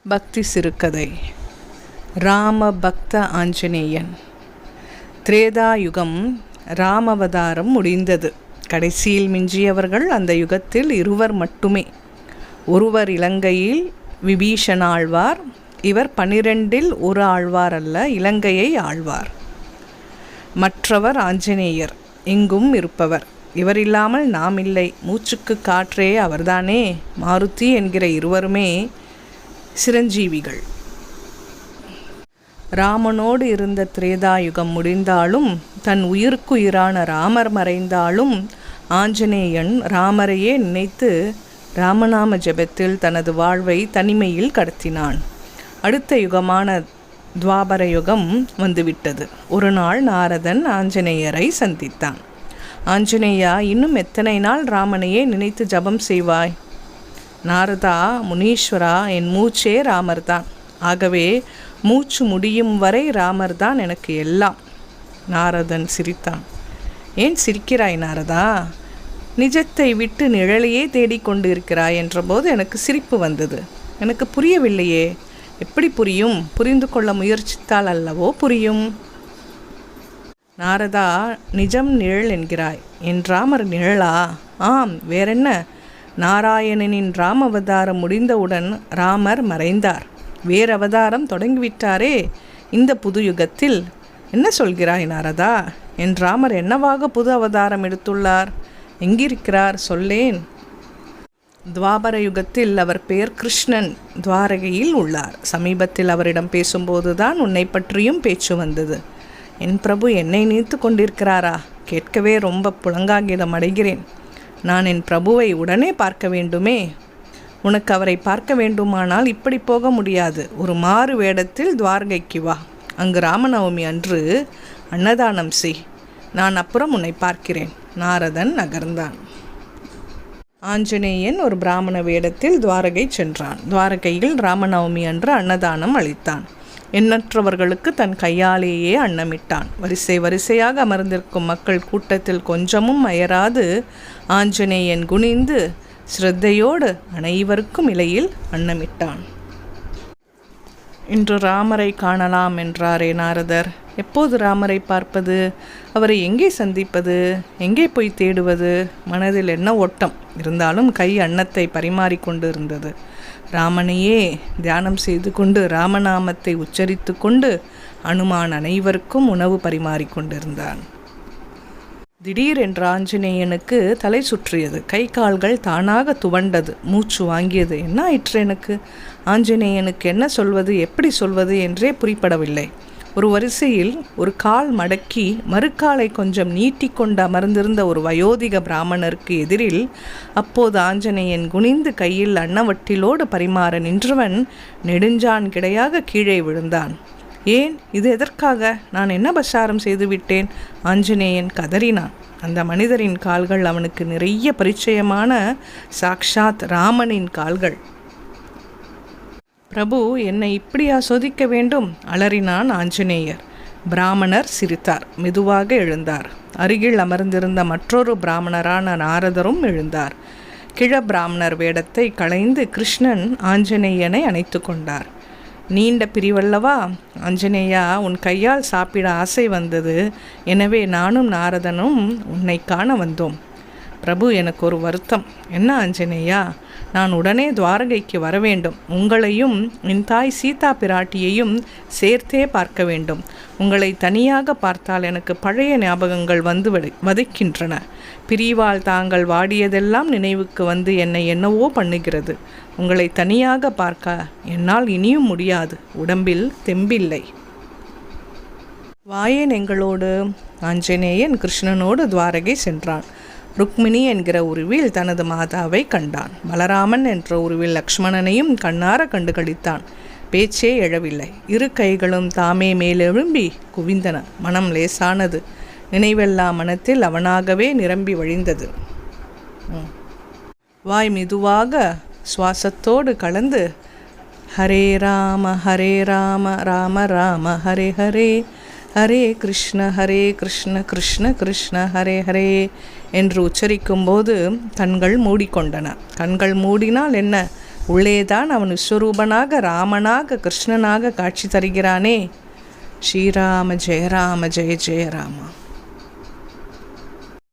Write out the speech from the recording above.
பக்தி சிறுகதை. ராம பக்த ஆஞ்சநேயன். திரேதாயுகம் ராமவதாரம் முடிந்தது. கடைசியில் மிஞ்சியவர்கள் அந்த யுகத்தில் இருவர் மட்டுமே. ஒருவர் இலங்கையில் விபீஷணாழ்வார். இவர் 12இல் ஒரு ஆழ்வார் அல்ல, இலங்கையை ஆழ்வார். மற்றவர் ஆஞ்சநேயர், எங்கும் இருப்பவர். இவர் இல்லாமல் நாம் இல்லை. மூச்சுக்கு காற்றே அவர்தானே. மாருதி என்கிற இருவருமே சிரஞ்சீவிகள். ராமனோடு இருந்த திரேதாயுகம் முடிந்தாலும், தன் உயிருக்குயிரான ராமர் மறைந்தாலும், ஆஞ்சநேயன் ராமரையே நினைத்து ராமநாம ஜெபத்தில் தனது வாழ்வை தனிமையில் கடத்தினான். அடுத்த யுகமான துவாபர யுகம் வந்துவிட்டது. ஒரு நாள் நாரதன் ஆஞ்சநேயரை சந்தித்தான். ஆஞ்சநேயா, இன்னும் எத்தனை நாள் ராமனையே நினைத்து ஜபம் செய்வாய்? நாரதா, முனீஸ்வரா, என் மூச்சே ராமர்தான். ஆகவே மூச்சு முடியும் வரை ராமர்தான் எனக்கு எல்லாம். நாரதன் சிரித்தான். ஏன் சிரிக்கிறாய் நாரதா? நிஜத்தை விட்டு நிழலையே தேடிக்கொண்டு இருக்கிறாய் என்றபோது எனக்கு சிரிப்பு வந்தது. எனக்கு புரியவில்லையே. எப்படி புரியும்? புரிந்து கொள்ள முயற்சித்தால் அல்லவோ புரியும். நாரதா, நிஜம் நிழல் என்கிறாய். என் ராமர் நிழலா? ஆம், வேறென்ன? நாராயணனின் ராம அவதாரம் முடிந்தவுடன் ராமர் மறைந்தார். வேறு அவதாரம் தொடங்கிவிட்டாரே இந்த புது யுகத்தில். என்ன சொல்கிறாய் நாரதா? என் ராமர் என்னவாக புது அவதாரம் எடுத்துள்ளார்? எங்கிருக்கிறார்? சொல்லேன். துவாபர யுகத்தில் அவர் பெயர் கிருஷ்ணன். துவாரகையில் உள்ளார். சமீபத்தில் அவரிடம் பேசும்போதுதான் உன்னை பற்றியும் பேச்சு வந்தது. என் பிரபு என்னை நினைத்து கொண்டிருக்கிறாரா? கேட்கவே ரொம்ப புலங்காகிதம் அடைகிறேன். நான் என் பிரபுவை உடனே பார்க்க வேண்டுமே. உனக்கு அவரை பார்க்க வேண்டுமானால் இப்படி போக முடியாது. ஒரு மாறு வேடத்தில் துவாரகைக்கு வா. அங்கு ராமநவமி அன்று அன்னதானம் செய். நான் அப்புறம் உன்னை பார்க்கிறேன். நாரதன் நகர்ந்தான். ஆஞ்சநேயன் ஒரு பிராமண வேடத்தில் துவாரகை சென்றான். துவாரகையில் ராமநவமி அன்று அன்னதானம் அளித்தான். எண்ணற்றவர்களுக்கு தன் கையாலேயே அன்னமிட்டான். வரிசை வரிசையாக அமர்ந்திருக்கும் மக்கள் கூட்டத்தில் கொஞ்சமும் அயராது ஆஞ்சநேயன் குனிந்து ஸ்ரத்தையோடு அனைவருக்கும் இலையில் அன்னமிட்டான். இன்று ராமரை காணலாம் என்றாரே நாரதர். எப்போது ராமரை பார்ப்பது? அவரை எங்கே சந்திப்பது? எங்கே போய் தேடுவது? மனதில் என்ன ஓட்டம்! இருந்தாலும் கை அன்னத்தை பரிமாறிக்கொண்டு இருந்தது. ராமனையே தியானம் செய்து கொண்டு ராமநாமத்தை உச்சரித்து கொண்டு அனுமான் அனைவருக்கும் உணவு பரிமாறிக்கொண்டிருந்தான். திடீரென்ற ஆஞ்சநேயனுக்கு தலை சுற்றியது. கை கால்கள் தானாக துவண்டது. மூச்சு வாங்கியது. என்ன ஆயிற்று எனக்கு? ஆஞ்சநேயனுக்கு என்ன சொல்வது, எப்படி சொல்வது என்றே புரிப்படவில்லை. ஒரு வரிசையில் ஒரு கால் மடக்கி மறுக்காலை கொஞ்சம் நீட்டிக்கொண்டு அமர்ந்திருந்த ஒரு வயோதிக பிராமணருக்கு எதிரில் அப்போது ஆஞ்சநேயன் குனிந்து கையில் அன்னவட்டிலோடு பரிமாற நின்றவன் நெடுஞ்சான் கிடையாக கீழே விழுந்தான். ஏன்? இது எதற்காக? நான் என்ன பசாரம் செய்துவிட்டேன்? ஆஞ்சநேயன் கதறினான். அந்த மனிதரின் கால்கள் அவனுக்கு நிறைய பரிச்சயமான சாக்ஷாத் ராமனின் கால்கள். பிரபு, என்னை இப்படியா சோதிக்க வேண்டும்? அலறினான் ஆஞ்சநேயர். பிராமணர் சிரித்தார். மெதுவாக எழுந்தார். அருகில் அமர்ந்திருந்த மற்றொரு பிராமணரான நாரதரும் எழுந்தார். கிழ பிராமணர் வேடத்தை களைந்து கிருஷ்ணன் ஆஞ்சநேயனை அணைத்து கொண்டார். நீண்ட பிரிவல்லவா? ஆஞ்சநேயா, உன் கையால் சாப்பிட ஆசை வந்தது. எனவே நானும் நாரதனும் உன்னை காண வந்தோம். பிரபு, எனக்கு ஒரு வருத்தம். என்ன ஆஞ்சநேயா? நான் உடனே துவாரகைக்கு வர வேண்டும். உங்களையும் என் தாய் சீதா பிராட்டியையும் சேர்த்தே பார்க்க வேண்டும். உங்களை தனியாக பார்த்தால் எனக்கு பழைய ஞாபகங்கள் வந்து வதைக்கின்றன. பிரிவால் தாங்கள் வாடியதெல்லாம் நினைவுக்கு வந்து என்னை என்னவோ பண்ணுகிறது. உங்களை தனியாக பார்க்க என்னால் இனியும் முடியாது. உடம்பில் தெம்பில்லை. வாயேன் எங்களோடு. ஆஞ்சநேயன் கிருஷ்ணனோடு துவாரகை சென்றான். ருக்மிணி என்கிற உருவில் தனது மாதாவை கண்டான். பலராமன் என்ற உருவில் லக்ஷ்மணனையும் கண்ணார கண்டுகளித்தான். பேச்சே எழவில்லை. இரு கைகளும் தாமே மேலெழும்பி குவிந்தன. மனம் லேசானது. நினைவெல்லாம் மனத்தில் அவனாகவே நிரம்பி வழிந்தது. வாய் மெதுவாக சுவாசத்தோடு கலந்து ஹரே ராம ராம ராம ஹரே ஹரே, ஹரே கிருஷ்ண கிருஷ்ண கிருஷ்ண ஹரே ஹரே என்று உச்சரிக்கும்போது கண்கள் மூடிக்கொண்டன. கண்கள் மூடினால் என்ன, உள்ளேதான் அவன் விஸ்வரூபனாக ராமனாக கிருஷ்ணனாக காட்சி தருகிறானே. ஸ்ரீராம ஜெய ராம ஜெய ஜெய ராமா.